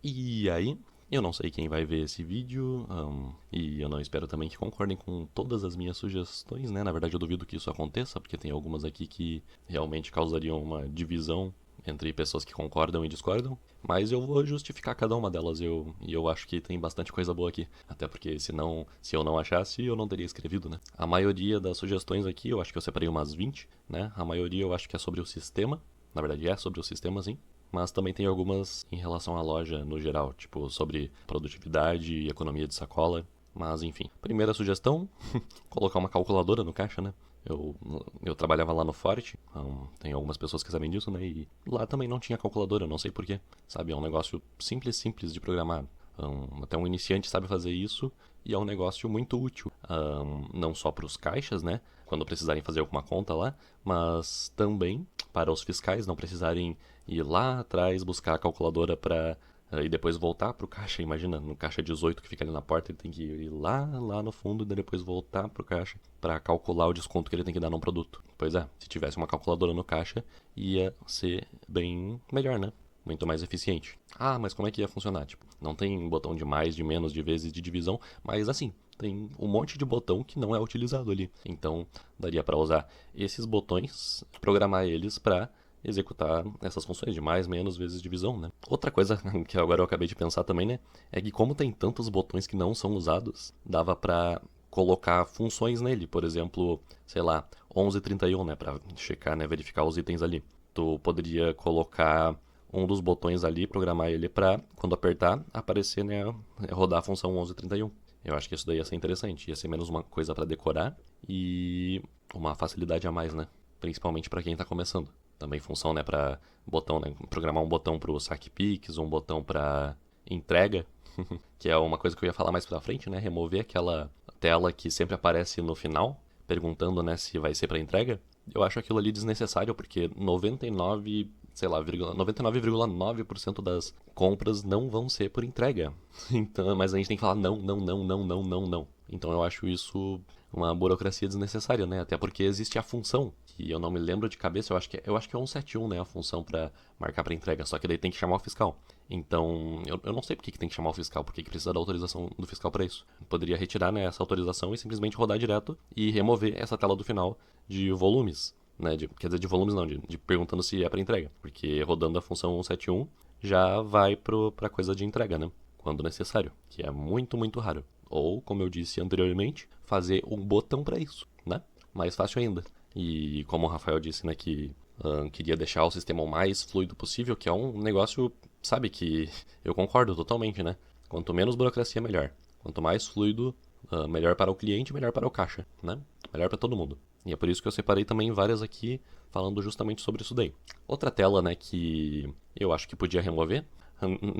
E aí, eu não sei quem vai ver esse vídeo, e eu não espero também que concordem com todas as minhas sugestões, né? Na verdade, eu duvido que isso aconteça, porque tem algumas aqui que realmente causariam uma divisão entre pessoas que concordam e discordam, mas eu vou justificar cada uma delas, e eu acho que tem bastante coisa boa aqui, até porque se eu não achasse, eu não teria escrevido, né? A maioria das sugestões aqui, eu acho que eu separei umas 20, né? A maioria eu acho que é sobre o sistema, na verdade é sobre o sistema, sim, mas também tem algumas em relação à loja no geral, tipo sobre produtividade e economia de sacola. Mas enfim, primeira sugestão, colocar uma calculadora no caixa, né? Eu, eu trabalhava lá no Forte, tem algumas pessoas que sabem disso, né? E lá também não tinha calculadora, eu não sei porquê, sabe? É um negócio simples de programar. Até um iniciante sabe fazer isso e é um negócio muito útil. Não só para os caixas, né? Quando precisarem fazer alguma conta lá, mas também para os fiscais não precisarem ir lá atrás buscar a calculadora para e depois voltar pro caixa. Imagina, no caixa 18 que fica ali na porta, ele tem que ir lá no fundo e depois voltar pro caixa para calcular o desconto que ele tem que dar num produto. Pois é, se tivesse uma calculadora no caixa, ia ser bem melhor, né? Muito mais eficiente. Ah, mas como é que ia funcionar? Tipo, não tem botão de mais, de menos, de vezes, de divisão, mas assim, tem um monte de botão que não é utilizado ali. Então, daria para usar esses botões, programar eles para executar essas funções de mais, menos, vezes divisão, né? Outra coisa que agora eu acabei de pensar também, né, é que como tem tantos botões que não são usados, dava para colocar funções nele, por exemplo, sei lá, 1131, né, para checar, né, verificar os itens ali. Tu poderia colocar um dos botões ali, programar ele para quando apertar aparecer, né, rodar a função 1131. Eu acho que isso daí ia ser interessante, ia ser menos uma coisa para decorar e uma facilidade a mais, né? Principalmente para quem tá começando. Também função, né, para botão, né, programar um botão pro saque Pix, um botão para entrega, que é uma coisa que eu ia falar mais pra frente, né, remover aquela tela que sempre aparece no final, perguntando, né, se vai ser para entrega. Eu acho aquilo ali desnecessário porque 99, sei lá, 99,9% das compras não vão ser por entrega. Então, mas a gente tem que falar não, não, não, não, não, não, não. Então eu acho isso uma burocracia desnecessária, né? Até porque existe a função, que eu não me lembro de cabeça, eu acho que é 171, né, a função para marcar para entrega, só que daí tem que chamar o fiscal. Então, eu não sei por que tem que chamar o fiscal, por que precisa da autorização do fiscal para isso. Poderia retirar, né, essa autorização e simplesmente rodar direto e remover essa tela do final de volumes, né, quer dizer, de volumes não, de perguntando se é para entrega, porque rodando a função 171 já vai para coisa de entrega, né, quando necessário, que é muito raro. Ou, como eu disse anteriormente, fazer um botão para isso, né? Mais fácil ainda. E como o Rafael disse, né, que queria deixar o sistema o mais fluido possível, que é um negócio, sabe, que eu concordo totalmente, né? Quanto menos burocracia, melhor. Quanto mais fluido, melhor para o cliente, melhor para o caixa, né? Melhor para todo mundo. E é por isso que eu separei também várias aqui falando justamente sobre isso daí. Outra tela, né, que eu acho que podia remover,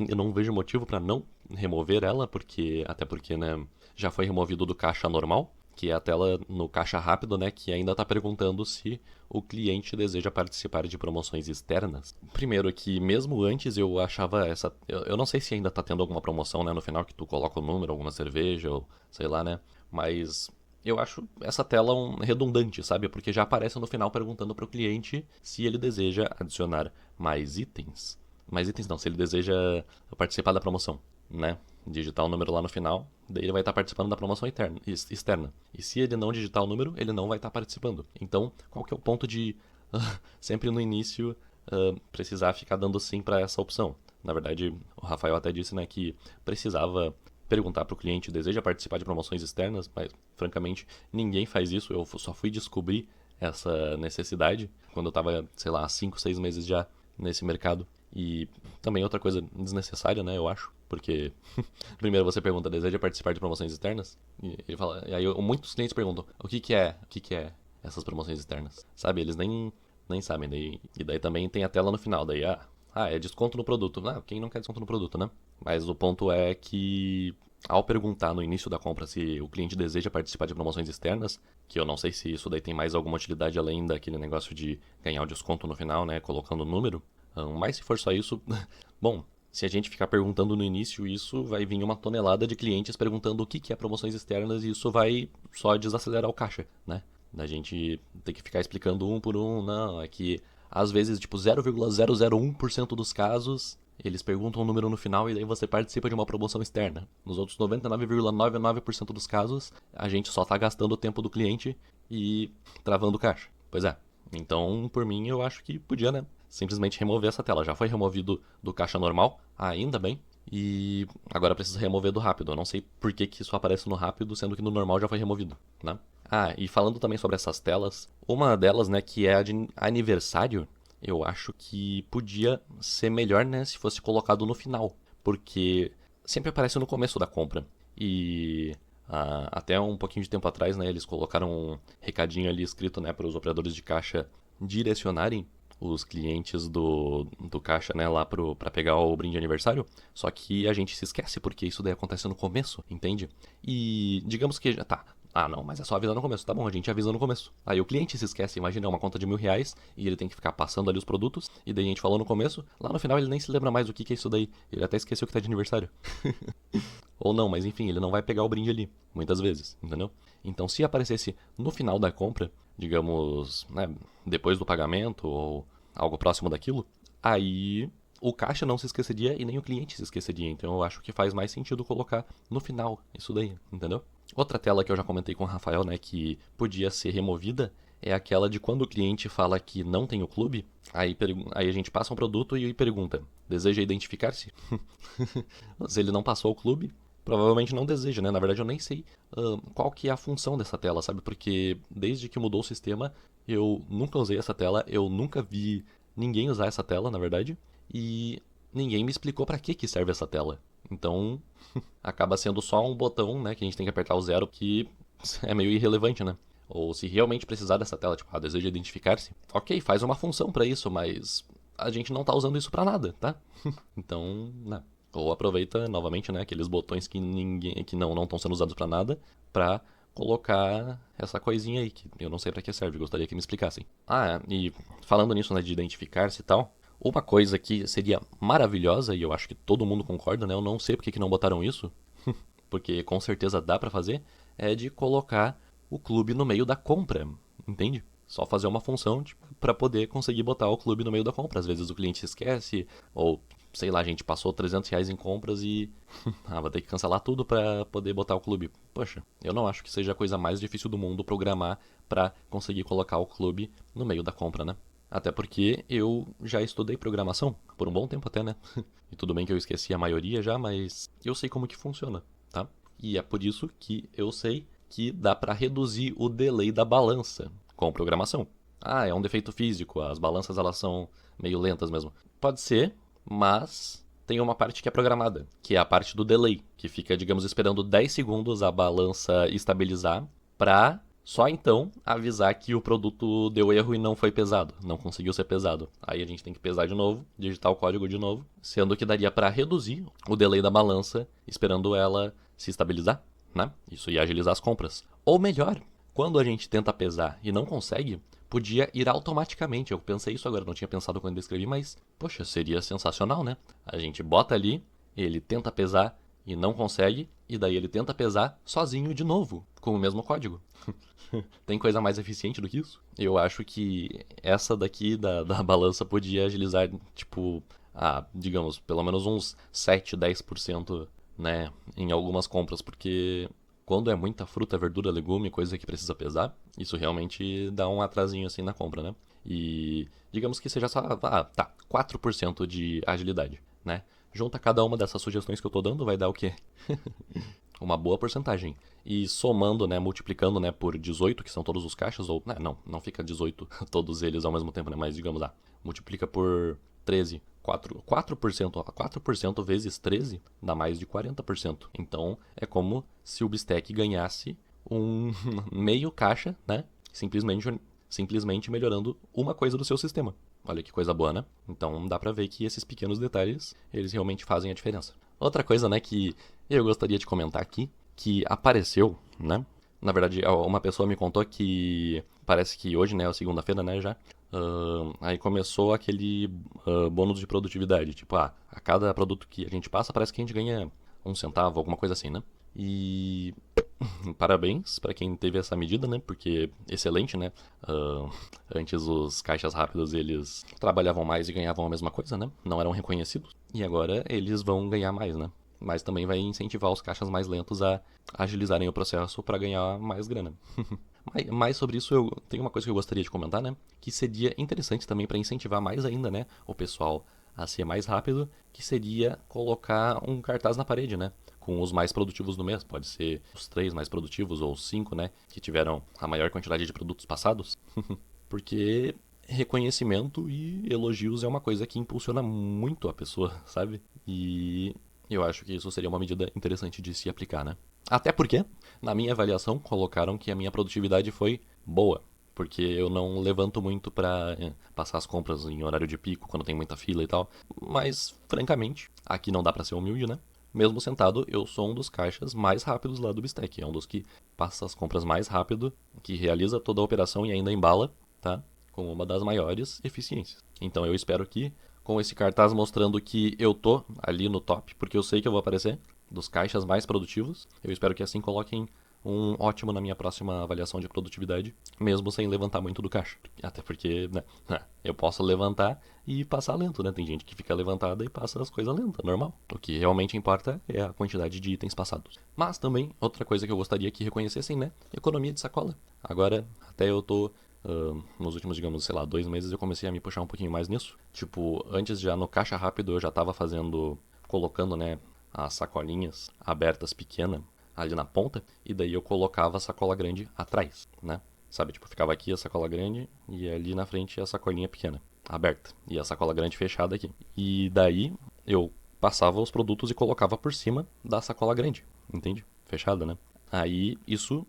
eu não vejo motivo para não remover ela, porque até porque, né, já foi removido do caixa normal, que é a tela no caixa rápido, né, que ainda está perguntando se o cliente deseja participar de promoções externas. Primeiro que mesmo antes eu achava essa, eu não sei se ainda está tendo alguma promoção, né, no final que tu coloca o número, alguma cerveja ou sei lá, né, mas eu acho essa tela redundante, sabe? Porque já aparece no final perguntando para o cliente se ele deseja adicionar mais itens. Mais itens não, se ele deseja participar da promoção, né? Digitar o número lá no final, daí ele vai estar participando da promoção externa. E se ele não digitar o número, ele não vai estar participando. Então, qual que é o ponto de sempre no início precisar ficar dando sim para essa opção? Na verdade, o Rafael até disse, né, que precisava perguntar para o cliente deseja participar de promoções externas, mas francamente ninguém faz isso. Eu só fui descobrir essa necessidade quando eu estava, sei lá, há 5, 6 meses já nesse mercado. E também outra coisa desnecessária, né, eu acho, porque primeiro você pergunta, deseja participar de promoções externas? E ele fala, e aí muitos clientes perguntam, o que é essas promoções externas? Sabe, eles nem sabem, e daí também tem a tela no final, daí, é desconto no produto. Ah, quem não quer desconto no produto, né? Mas o ponto é que ao perguntar no início da compra se o cliente deseja participar de promoções externas, que eu não sei se isso daí tem mais alguma utilidade além daquele negócio de ganhar o desconto no final, né, colocando o número, mas se for só isso, bom, se a gente ficar perguntando no início isso, vai vir uma tonelada de clientes perguntando o que é promoções externas e isso vai só desacelerar o caixa, né? Da gente ter que ficar explicando um por um, não, é que às vezes, tipo, 0,001% dos casos eles perguntam um número no final e daí você participa de uma promoção externa. Nos outros 99,99% dos casos, a gente só tá gastando o tempo do cliente e travando o caixa. Pois é. Então, por mim, eu acho que podia, né? Simplesmente remover essa tela. Já foi removido do caixa normal, ainda bem. E agora precisa remover do rápido. Eu não sei por que isso aparece no rápido, sendo que no normal já foi removido, né? Ah, e falando também sobre essas telas, uma delas, né, que é a de aniversário, eu acho que podia ser melhor, né, se fosse colocado no final, porque sempre aparece no começo da compra. E até um pouquinho de tempo atrás, né, eles colocaram um recadinho ali escrito, né, para os operadores de caixa direcionarem os clientes do caixa, né, lá para pegar o brinde de aniversário. Só que a gente se esquece, porque isso daí acontece no começo, entende? E digamos que já tá. Ah, não, mas é só avisar no começo. Tá bom, a gente avisa no começo. Aí o cliente se esquece, imagina, é uma conta de R$ 1.000 e ele tem que ficar passando ali os produtos. E daí a gente falou no começo, lá no final ele nem se lembra mais o que é isso daí. Ele até esqueceu que tá de aniversário. Ou não, mas enfim, ele não vai pegar o brinde ali, muitas vezes, entendeu? Então se aparecesse no final da compra, digamos, né, depois do pagamento ou algo próximo daquilo, aí o caixa não se esqueceria e nem o cliente se esqueceria. Então eu acho que faz mais sentido colocar no final isso daí, entendeu? Outra tela que eu já comentei com o Rafael, né, que podia ser removida, é aquela de quando o cliente fala que não tem o clube, aí a gente passa um produto e pergunta, deseja identificar-se? Se ele não passou o clube, provavelmente não deseja, né? Na verdade eu nem sei qual que é a função dessa tela, sabe? Porque desde que mudou o sistema, eu nunca usei essa tela, eu nunca vi ninguém usar essa tela, na verdade, e ninguém me explicou pra que serve essa tela. Então, acaba sendo só um botão, né, que a gente tem que apertar o zero, que é meio irrelevante, né? Ou se realmente precisar dessa tela, tipo, deseja identificar-se, ok, faz uma função pra isso, mas a gente não tá usando isso pra nada, tá? Então, né? Ou aproveita novamente, né, aqueles botões que ninguém, que não estão sendo usados pra nada, pra colocar essa coisinha aí, que eu não sei pra que serve, gostaria que me explicassem. E falando nisso, né, de identificar-se e tal, uma coisa que seria maravilhosa, e eu acho que todo mundo concorda, né, eu não sei por que não botaram isso, porque com certeza dá pra fazer, é de colocar o clube no meio da compra, entende? Só fazer uma função tipo, para poder conseguir botar o clube no meio da compra. Às vezes o cliente se esquece, ou sei lá, a gente passou R$ 300 em compras e vai ter que cancelar tudo para poder botar o clube. Poxa, eu não acho que seja a coisa mais difícil do mundo programar para conseguir colocar o clube no meio da compra, né? Até porque eu já estudei programação, por um bom tempo até, né? E tudo bem que eu esqueci a maioria já, mas eu sei como que funciona, tá? E é por isso que eu sei que dá para reduzir o delay da balança com programação. É um defeito físico, as balanças elas são meio lentas mesmo. Pode ser, mas tem uma parte que é programada, que é a parte do delay, que fica, digamos, esperando 10 segundos a balança estabilizar para só então avisar que o produto deu erro e não foi pesado, não conseguiu ser pesado. Aí a gente tem que pesar de novo, digitar o código de novo, sendo que daria para reduzir o delay da balança, esperando ela se estabilizar, né? Isso ia agilizar as compras. Ou melhor, quando a gente tenta pesar e não consegue, podia ir automaticamente. Eu pensei isso agora, não tinha pensado quando eu escrevi, mas, poxa, seria sensacional, né? A gente bota ali, ele tenta pesar e não consegue, e daí ele tenta pesar sozinho de novo, com o mesmo código. Tem coisa mais eficiente do que isso? Eu acho que essa daqui da balança podia agilizar, tipo, digamos, pelo menos uns 7, 10%, né, em algumas compras, porque quando é muita fruta, verdura, legume, coisa que precisa pesar, isso realmente dá um atrasinho assim na compra, né? E digamos que seja só, 4% de agilidade, né? Junta cada uma dessas sugestões que eu tô dando, vai dar o quê? Uma boa porcentagem. E somando, né, multiplicando, né, por 18, que são todos os caixas, ou, né, não fica 18 todos eles ao mesmo tempo, né, mas digamos, multiplica por 13, 4%, 4% vezes 13 dá mais de 40%. Então, é como se o Bistec ganhasse um meio caixa, né, simplesmente melhorando uma coisa do seu sistema. Olha que coisa boa, né? Então dá pra ver que esses pequenos detalhes, eles realmente fazem a diferença. Outra coisa, né, que eu gostaria de comentar aqui, que apareceu, né? Na verdade, uma pessoa me contou que parece que hoje, né, é segunda-feira, né, já. Aí começou aquele bônus de produtividade. Tipo, a cada produto que a gente passa, parece que a gente ganha 1 centavo, alguma coisa assim, né? E parabéns para quem teve essa medida, né? Porque excelente, né? Antes os caixas rápidos eles trabalhavam mais e ganhavam a mesma coisa, né? Não eram reconhecidos. E agora eles vão ganhar mais, né? Mas também vai incentivar os caixas mais lentos a agilizarem o processo para ganhar mais grana. Mais sobre isso, eu tenho uma coisa que eu gostaria de comentar, né? Que seria interessante também para incentivar mais ainda, né? O pessoal a ser mais rápido, que seria colocar um cartaz na parede, né? Com os mais produtivos do mês. Pode ser os 3 mais produtivos ou os 5, né? Que tiveram a maior quantidade de produtos passados. Porque reconhecimento e elogios é uma coisa que impulsiona muito a pessoa, sabe? E eu acho que isso seria uma medida interessante de se aplicar, né? Até porque, na minha avaliação, colocaram que a minha produtividade foi boa. Porque eu não levanto muito pra passar as compras em horário de pico, quando tem muita fila e tal. Mas, francamente, aqui não dá pra ser humilde, né? Mesmo sentado, eu sou um dos caixas mais rápidos lá do Bistec. É um dos que passa as compras mais rápido, que realiza toda a operação e ainda embala, tá? Com uma das maiores eficiências. Então eu espero que, com esse cartaz mostrando que eu tô ali no top, porque eu sei que eu vou aparecer, dos caixas mais produtivos, eu espero que assim coloquem um ótimo na minha próxima avaliação de produtividade, mesmo sem levantar muito do caixa. Até porque, né, eu posso levantar e passar lento, né? Tem gente que fica levantada e passa as coisas lentas, normal. O que realmente importa é a quantidade de itens passados. Mas também, outra coisa que eu gostaria que reconhecessem, né? Economia de sacola. Agora, até eu tô nos últimos, digamos, sei lá, 2 meses eu comecei a me puxar um pouquinho mais nisso. Tipo, antes já no caixa rápido eu já tava colocando, né, as sacolinhas abertas pequena ali na ponta, e daí eu colocava a sacola grande atrás, né? Sabe, tipo, ficava aqui a sacola grande e ali na frente a sacolinha pequena, aberta, e a sacola grande fechada aqui. E daí eu passava os produtos e colocava por cima da sacola grande, entende? Fechada, né? Aí isso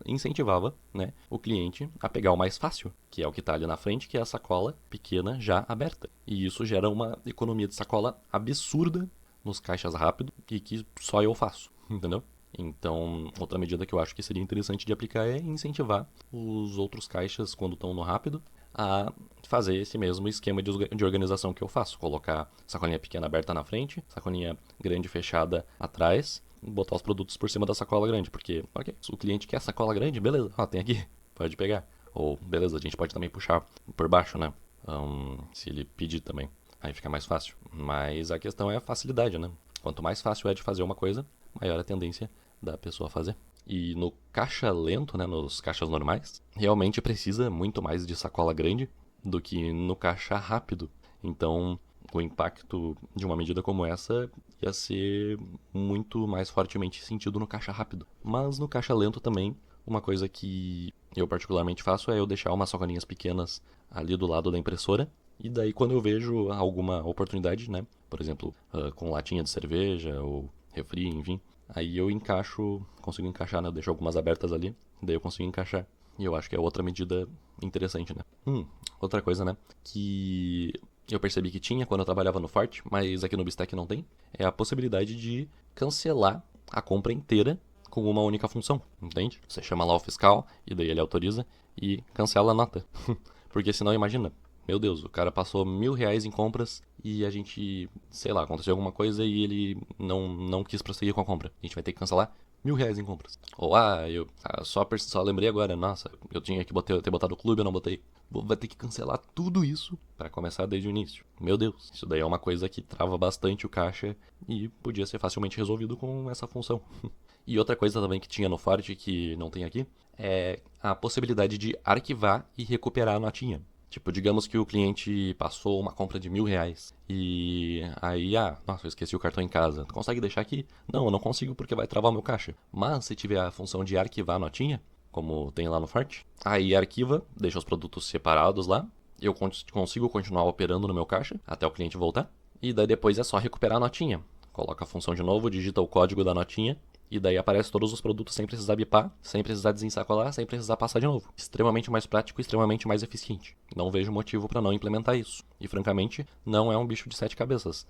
incentivava, né, o cliente a pegar o mais fácil, que é o que está ali na frente, que é a sacola pequena já aberta. E isso gera uma economia de sacola absurda nos caixas rápido e que só eu faço, entendeu? Então, outra medida que eu acho que seria interessante de aplicar é incentivar os outros caixas, quando estão no rápido, a fazer esse mesmo esquema de organização que eu faço. Colocar sacolinha pequena aberta na frente, sacolinha grande fechada atrás, botar os produtos por cima da sacola grande. Porque, ok, se o cliente quer sacola grande, beleza, ó, tem aqui, pode pegar. Ou, beleza, a gente pode também puxar por baixo, né? Se ele pedir também. Aí fica mais fácil. Mas a questão é a facilidade, né? Quanto mais fácil é de fazer uma coisa, maior a tendência da pessoa fazer. E no caixa lento, né, nos caixas normais, realmente precisa muito mais de sacola grande do que no caixa rápido. Então, o impacto de uma medida como essa ia ser muito mais fortemente sentido no caixa rápido. Mas no caixa lento também, uma coisa que eu particularmente faço é eu deixar umas sacolinhas pequenas ali do lado da impressora. E daí quando eu vejo alguma oportunidade, né, por exemplo, com latinha de cerveja ou refri, enfim, aí eu consigo encaixar, né, eu deixo algumas abertas ali, daí eu consigo encaixar. E eu acho que é outra medida interessante, né. Outra coisa, né, que eu percebi que tinha quando eu trabalhava no Forte, mas aqui no Bistec não tem, é a possibilidade de cancelar a compra inteira com uma única função, entende? Você chama lá o fiscal e daí ele autoriza e cancela a nota. Porque senão, imagina, meu Deus, o cara passou R$ 1.000 em compras e a gente, sei lá, aconteceu alguma coisa e ele não quis prosseguir com a compra. A gente vai ter que cancelar R$ 1.000 em compras. Ou, eu só lembrei agora, nossa, eu tinha que ter botado o clube, eu não botei. Vai ter que cancelar tudo isso para começar desde o início. Meu Deus, isso daí é uma coisa que trava bastante o caixa e podia ser facilmente resolvido com essa função. E outra coisa também que tinha no Forte que não tem aqui é a possibilidade de arquivar e recuperar a notinha. Tipo, digamos que o cliente passou uma compra de R$ 1.000 e aí, nossa, eu esqueci o cartão em casa. Tu consegue deixar aqui? Não, eu não consigo porque vai travar o meu caixa. Mas se tiver a função de arquivar a notinha, como tem lá no Forte, aí arquiva, deixa os produtos separados lá, eu consigo continuar operando no meu caixa até o cliente voltar, e daí depois é só recuperar a notinha. Coloca a função de novo, digita o código da notinha, e daí aparece todos os produtos sem precisar bipar, sem precisar desensacolar, sem precisar passar de novo. Extremamente mais prático e extremamente mais eficiente. Não vejo motivo para não implementar isso. E francamente, não é um bicho de 7 cabeças.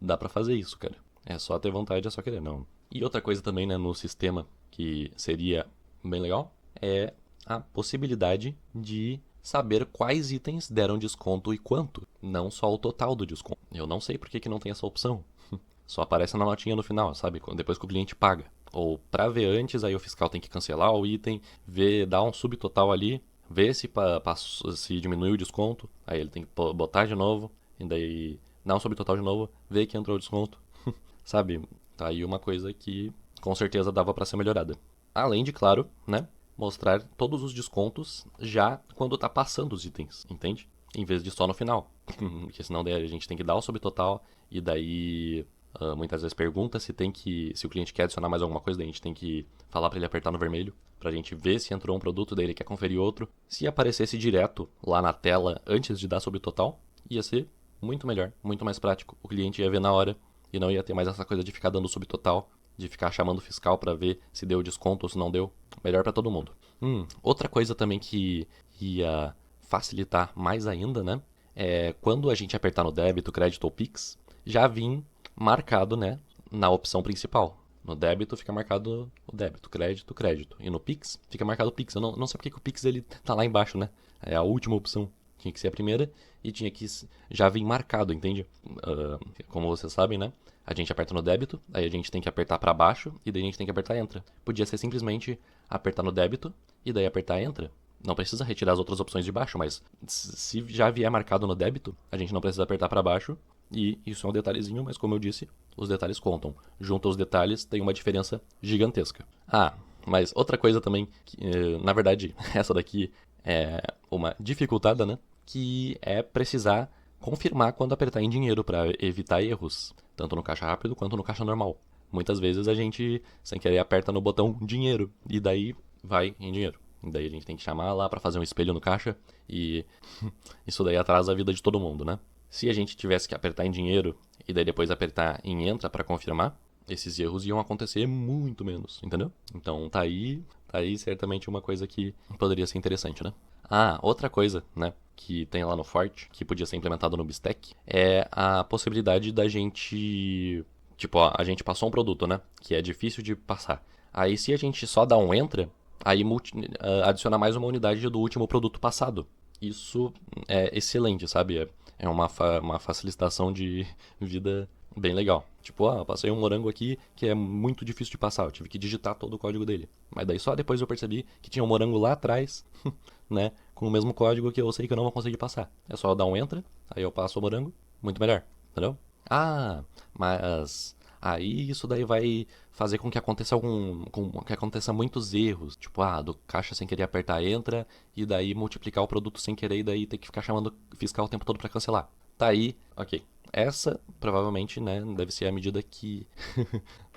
Dá para fazer isso, cara. É só ter vontade, é só querer, não. E outra coisa também, né, no sistema que seria bem legal, é a possibilidade de saber quais itens deram desconto e quanto, não só o total do desconto. Eu não sei por que não tem essa opção. Só aparece na notinha no final, sabe? Depois que o cliente paga. Ou pra ver antes, aí o fiscal tem que cancelar o item, ver, dar um subtotal ali, ver se diminuiu o desconto, aí ele tem que botar de novo, e daí dar um subtotal de novo, ver que entrou o desconto, sabe? Tá aí uma coisa que com certeza dava pra ser melhorada. Além de, claro, né, mostrar todos os descontos já quando tá passando os itens, entende? Em vez de só no final. Porque senão daí a gente tem que dar o subtotal e daí muitas vezes pergunta se o cliente quer adicionar mais alguma coisa, daí a gente tem que falar para ele apertar no vermelho, pra gente ver se entrou um produto, daí ele quer conferir outro. Se aparecesse direto lá na tela antes de dar subtotal, ia ser muito melhor, muito mais prático. O cliente ia ver na hora e não ia ter mais essa coisa de ficar dando subtotal, de ficar chamando o fiscal para ver se deu desconto ou se não deu. Melhor para todo mundo. Outra coisa também que ia facilitar mais ainda, né? É quando a gente apertar no débito, crédito ou Pix, já vir marcado, né, na opção principal. No débito fica marcado o débito, crédito, crédito. E no Pix fica marcado o Pix. Eu não sei porque que o Pix ele tá lá embaixo, né? É a última opção. Tinha que ser a primeira e tinha que já vir marcado, entende? Como vocês sabem, né? A gente aperta no débito, aí a gente tem que apertar para baixo e daí a gente tem que apertar Entra. Podia ser simplesmente apertar no débito e daí apertar Entra. Não precisa retirar as outras opções de baixo, mas se já vier marcado no débito, a gente não precisa apertar para baixo. E isso é um detalhezinho, mas como eu disse, os detalhes contam. Junto aos detalhes tem uma diferença gigantesca. Ah, mas outra coisa também, que, na verdade, essa daqui é uma dificultada, né? Que é precisar confirmar quando apertar em dinheiro para evitar erros, tanto no caixa rápido quanto no caixa normal. Muitas vezes a gente, sem querer, aperta no botão dinheiro e daí vai em dinheiro. Daí a gente tem que chamar lá para fazer um espelho no caixa e isso daí atrasa a vida de todo mundo, né? Se a gente tivesse que apertar em dinheiro e daí depois apertar em entra para confirmar, esses erros iam acontecer muito menos, entendeu? Então tá aí certamente uma coisa que poderia ser interessante, né? Ah, outra coisa, né, que tem lá no Forte, que podia ser implementado no Bistec, é a possibilidade da gente, tipo, ó, a gente passou um produto, né, que é difícil de passar. Aí se a gente só dá um entra, aí adiciona mais uma unidade do último produto passado. Isso é excelente, sabe? É uma facilitação de vida bem legal. Tipo, passei um morango aqui que é muito difícil de passar. Eu tive que digitar todo o código dele. Mas daí só depois eu percebi que tinha um morango lá atrás, né? Com o mesmo código que eu sei que eu não vou conseguir passar. É só dar um enter, aí eu passo o morango. Muito melhor, entendeu? Ah, mas aí isso daí vai fazer com que aconteça muitos erros, tipo, do caixa sem querer apertar entra e daí multiplicar o produto sem querer e daí ter que ficar chamando o fiscal o tempo todo para cancelar. Tá aí, ok. Essa provavelmente, né, deve ser a medida que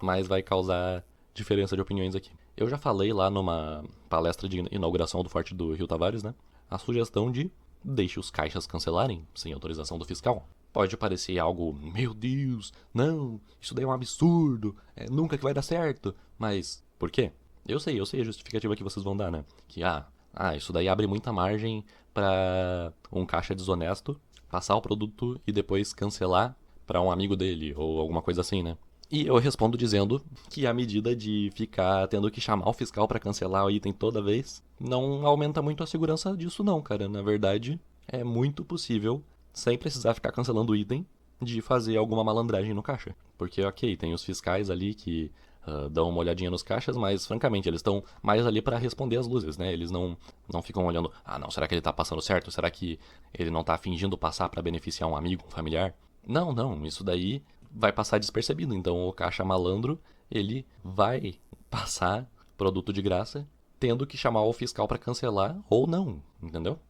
mais vai causar diferença de opiniões aqui. Eu já falei lá numa palestra de inauguração do Forte do Rio Tavares, né, a sugestão de deixe os caixas cancelarem sem autorização do fiscal. Pode parecer algo, meu Deus, não, isso daí é um absurdo, nunca que vai dar certo. Mas, por quê? Eu sei a justificativa que vocês vão dar, né? Que, isso daí abre muita margem para um caixa desonesto passar o produto e depois cancelar para um amigo dele ou alguma coisa assim, né? E eu respondo dizendo que a medida de ficar tendo que chamar o fiscal para cancelar o item toda vez não aumenta muito a segurança disso não, cara. Na verdade, é muito possível, sem precisar ficar cancelando o item, de fazer alguma malandragem no caixa. Porque, ok, tem os fiscais ali que dão uma olhadinha nos caixas, mas francamente eles estão mais ali para responder as luzes, né? Eles não ficam olhando, não, será que ele tá passando certo? Será que ele não tá fingindo passar para beneficiar um amigo, um familiar? Não, isso daí vai passar despercebido. Então o caixa malandro, ele vai passar produto de graça, tendo que chamar o fiscal para cancelar ou não, entendeu?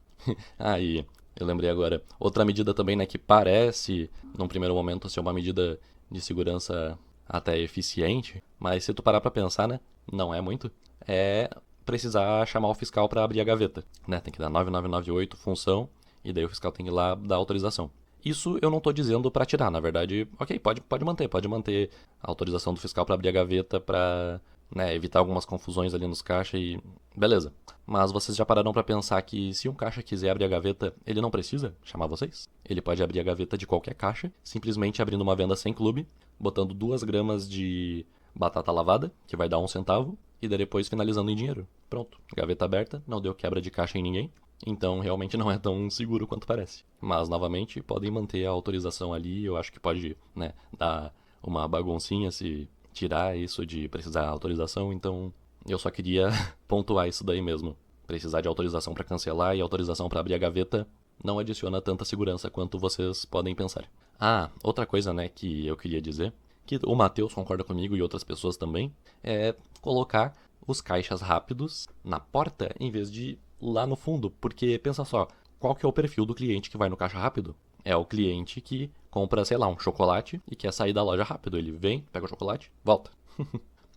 Aí, eu lembrei agora, outra medida também, né, que parece, num primeiro momento, ser uma medida de segurança até eficiente, mas se tu parar pra pensar, né, não é muito, é precisar chamar o fiscal para abrir a gaveta, né, tem que dar 9998 função, e daí o fiscal tem que ir lá dar autorização. Isso eu não estou dizendo para tirar, na verdade, ok, pode manter a autorização do fiscal para abrir a gaveta para, né, evitar algumas confusões ali nos caixas e beleza. Mas vocês já pararam para pensar que se um caixa quiser abrir a gaveta, ele não precisa chamar vocês? Ele pode abrir a gaveta de qualquer caixa, simplesmente abrindo uma venda sem clube, botando 2 gramas de batata lavada, que vai dar 1 centavo, e daí depois finalizando em dinheiro. Pronto, gaveta aberta, não deu quebra de caixa em ninguém. Então realmente não é tão seguro quanto parece. Mas novamente podem manter a autorização ali. Eu acho que pode, né, dar uma baguncinha se tirar isso de precisar de autorização, então eu só queria pontuar isso daí mesmo. Precisar de autorização para cancelar e autorização para abrir a gaveta não adiciona tanta segurança quanto vocês podem pensar. Ah, outra coisa, né, que eu queria dizer, que o Matheus concorda comigo e outras pessoas também, é colocar os caixas rápidos na porta em vez de lá no fundo, porque pensa só, qual que é o perfil do cliente que vai no caixa rápido? É o cliente que compra, sei lá, um chocolate e quer sair da loja rápido. Ele vem, pega o chocolate, volta.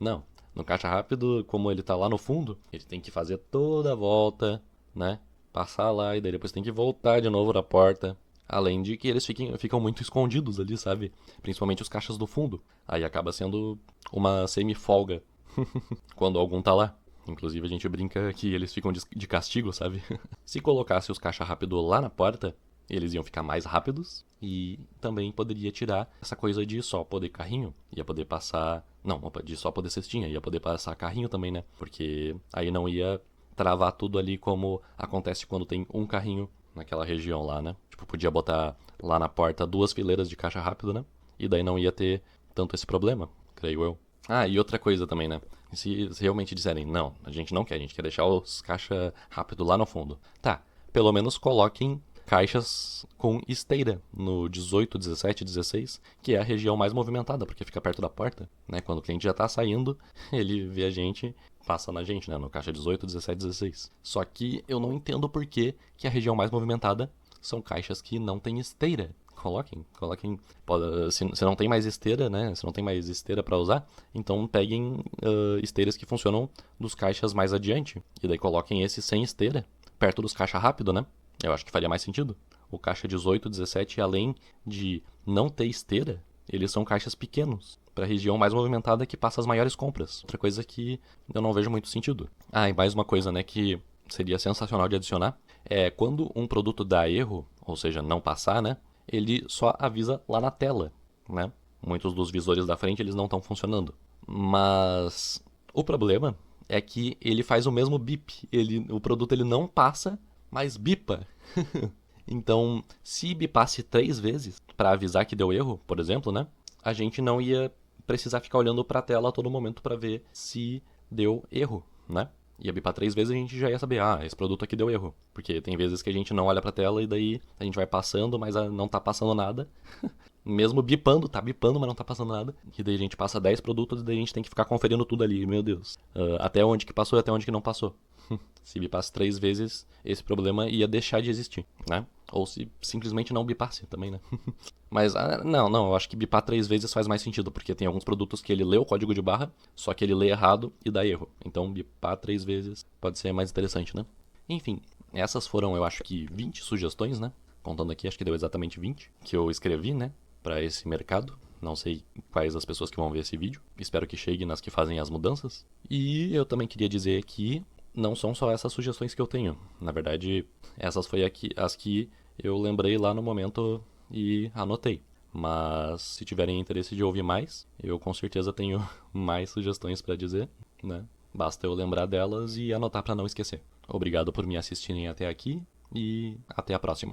Não, no caixa rápido, como ele tá lá no fundo, ele tem que fazer toda a volta, né? Passar lá e daí depois tem que voltar de novo na porta. Além de que eles ficam muito escondidos ali, sabe? Principalmente os caixas do fundo. Aí acaba sendo uma semi-folga quando algum tá lá. Inclusive a gente brinca que eles ficam de castigo, sabe? Se colocasse os caixa rápido lá na porta, eles iam ficar mais rápidos e também poderia tirar essa coisa de só poder carrinho. Ia poder passar... Não, de só poder cestinha. Ia poder passar carrinho também, né? Porque aí não ia travar tudo ali como acontece quando tem um carrinho naquela região lá, né? Tipo, podia botar lá na porta 2 fileiras de caixa rápido, né? E daí não ia ter tanto esse problema, creio eu. Ah, e outra coisa também, né? Se realmente disserem, não, a gente não quer, a gente quer deixar os caixa rápido lá no fundo. Tá, pelo menos coloquem caixas com esteira no 18, 17, 16, que é a região mais movimentada, porque fica perto da porta, né? Quando o cliente já tá saindo, ele vê a gente, passa na gente, né? No caixa 18, 17, 16. Só que eu não entendo por que a região mais movimentada são caixas que não tem esteira. Coloquem. Se não tem mais esteira, né? Se não tem mais esteira pra usar, então peguem esteiras que funcionam dos caixas mais adiante. E daí coloquem esse sem esteira, perto dos caixa rápido, né? Eu acho que faria mais sentido. O caixa 18, 17, além de não ter esteira, eles são caixas pequenos, para a região mais movimentada que passa as maiores compras. Outra coisa que eu não vejo muito sentido. Ah, e mais uma coisa, né, que seria sensacional de adicionar, é quando um produto dá erro, ou seja, não passar, né, ele só avisa lá na tela, né? Muitos dos visores da frente, eles não estão funcionando. Mas o problema é que ele faz o mesmo bip. O produto ele não passa, mas bipa. Então, se bipasse 3 vezes para avisar que deu erro, por exemplo, né? A gente não ia precisar ficar olhando para a tela a todo momento para ver se deu erro, né? Ia bipar 3 vezes e a gente já ia saber, esse produto aqui deu erro. Porque tem vezes que a gente não olha pra tela e daí a gente vai passando, mas não tá passando nada. Mesmo bipando, tá bipando, mas não tá passando nada. E daí a gente passa 10 produtos e daí a gente tem que ficar conferindo tudo ali, meu Deus. Até onde que passou e até onde que não passou. Se bipasse 3 vezes, esse problema ia deixar de existir, né? Ou se simplesmente não bipasse também, né? Mas, não, eu acho que bipar 3 vezes faz mais sentido, porque tem alguns produtos que ele lê o código de barra, só que ele lê errado e dá erro. Então, bipar 3 vezes pode ser mais interessante, né? Enfim, essas foram, eu acho que 20 sugestões, né? Contando aqui, acho que deu exatamente 20, que eu escrevi, né? Pra esse mercado. Não sei quais as pessoas que vão ver esse vídeo. Espero que chegue nas que fazem as mudanças. E eu também queria dizer que não são só essas sugestões que eu tenho. Na verdade, essas foi as que eu lembrei lá no momento e anotei. Mas se tiverem interesse de ouvir mais, eu com certeza tenho mais sugestões para dizer, né? Basta eu lembrar delas e anotar para não esquecer. Obrigado por me assistirem até aqui e até a próxima.